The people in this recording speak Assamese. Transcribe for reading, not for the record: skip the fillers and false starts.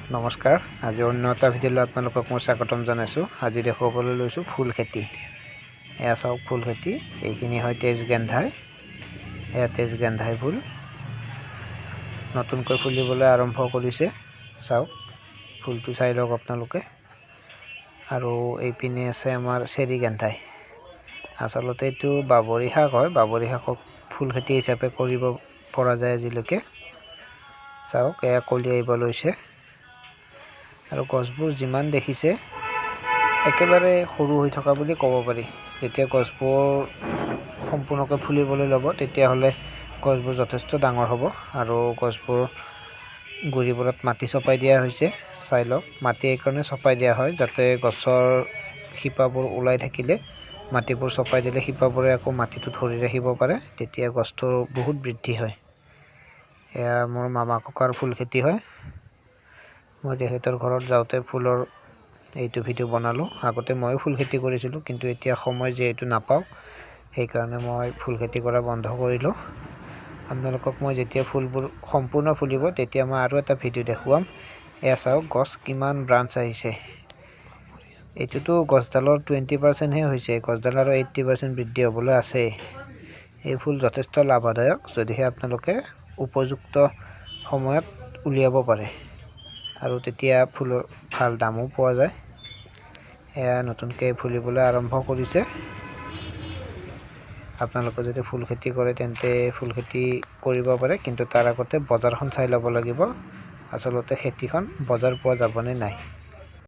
নমস্কাৰ। আজি অন্য এটা ভিডিঅ'লৈ আপোনালোকক মই স্বাগতম জনাইছোঁ। আজি দেখুৱাবলৈ লৈছোঁ ফুল খেতি। এয়া চাওক ফুল খেতি, এইখিনি হয় তেজগেন্ধাই। এয়া তেজগেন্ধাই ফুল নতুনকৈ ফুলিবলৈ আৰম্ভ কৰিছে। চাওক ফুলটো চাই লওক আপোনালোকে। আৰু এইপিনে আছে আমাৰ চেৰিগেন্ধাই। আচলতে এইটো বাবৰি শাক হয়। বাবৰি শাকক ফুল খেতি হিচাপে কৰিব পৰা যায় আজিলৈকে। চাওক এয়া কলি আহিব লৈছে। আৰু গছবোৰ যিমান দেখিছে একেবাৰে সৰু হৈ থকা বুলি ক'ব পাৰি। যেতিয়া গছবোৰ সম্পূৰ্ণকৈ ফুলিবলৈ ল'ব তেতিয়াহ'লে গছবোৰ যথেষ্ট ডাঙৰ হ'ব। আৰু গছবোৰ গুৰিবোৰত মাটি চপাই দিয়া হৈছে। চাই লওক, মাটি এইকাৰণে চপাই দিয়া হয় যাতে গছৰ শিপাবোৰ ওলাই থাকিলে মাটিবোৰ চপাই দিলে শিপাবোৰে আকৌ মাটিটো ধৰি ৰাখিব পাৰে, তেতিয়া গছটো বহুত বৃদ্ধি হয়। এয়া মোৰ মামা ককাৰ ফুল খেতি হয়। মই তেখেতৰ ঘৰত যাওঁতে ফুলৰ এইটো ভিডিঅ' বনালোঁ। আগতে ময়ো ফুল খেতি কৰিছিলোঁ, কিন্তু এতিয়া সময় যিহেতু নাপাওঁ সেইকাৰণে মই ফুল খেতি কৰা বন্ধ কৰিলোঁ। আপোনালোকক মই যেতিয়া ফুলবোৰ সম্পূৰ্ণ ফুলিব তেতিয়া মই আৰু এটা ভিডিঅ' দেখুৱাম। এয়া চাওক গছ কিমান ব্ৰাঞ্চ আহিছে। এইটোতো গছডালৰ 20%হে হৈছে, গছডাল আৰু 80% বৃদ্ধি হ'বলৈ আছে। এই ফুল যথেষ্ট লাভদায়ক যদিহে আপোনালোকে উপযুক্ত সময়ত উলিয়াব পাৰে, আৰু তেতিয়া ফুলৰ ভাল দামো পোৱা যায়। এয়া নতুনকৈ ফুলিবলৈ আৰম্ভ কৰিছে। আপোনালোকে যদি ফুল খেতি কৰে তেন্তে ফুল খেতি কৰিব পাৰে, কিন্তু তাৰ আগতে বজাৰখন চাই ল'ব লাগিব। আচলতে খেতিখন বজাৰ পোৱা যাবনে নাই।